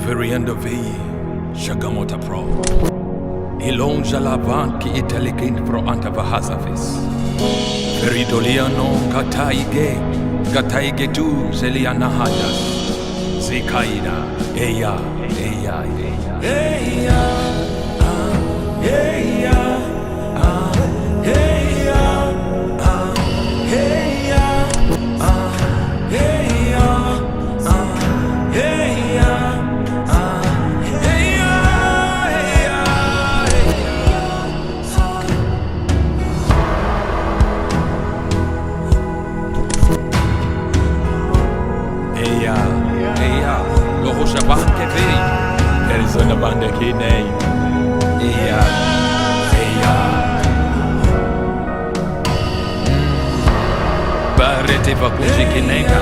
Veriendo vi shagamota pro. Ilonja la banki italikin pro antavahazafis. Veridoliano kataige tu zeliana hadas. Zikaida, eya. Persona banda kine iya barete vakuji kinenga.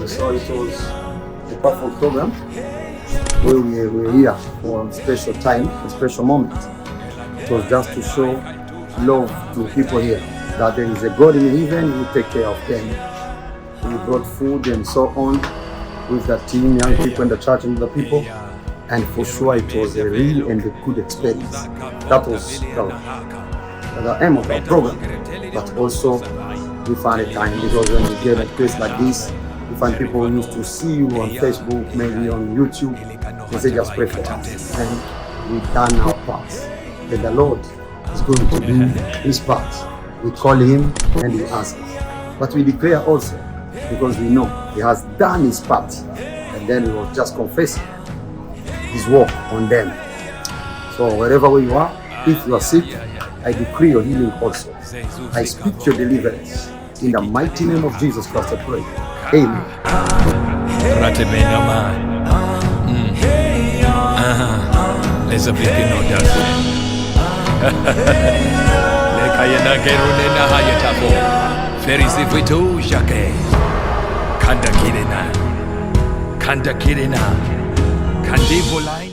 So it was a powerful program where we were here for a special time, a special moment. It was just to show love to people here, that there is a God in heaven who take care of them. We brought food and so on with the team, young people in the church and the people, and for sure it was a real and a good experience. That was the aim of our program, but also we find a time, because when we get a place like this, we find people who used to see you on Facebook, maybe on YouTube, they say just pray for us, and we've done our part, and the Lord is going to do his part. We call him and he answers, but we declare also, because we know he has done his part, and then we will just confess his work on them. So wherever you are, if you are sick, I decree your healing also. I speak your deliverance. In the mighty name of Jesus Christ I pray. Amen. There's a big Kanda kirena, kandivolai.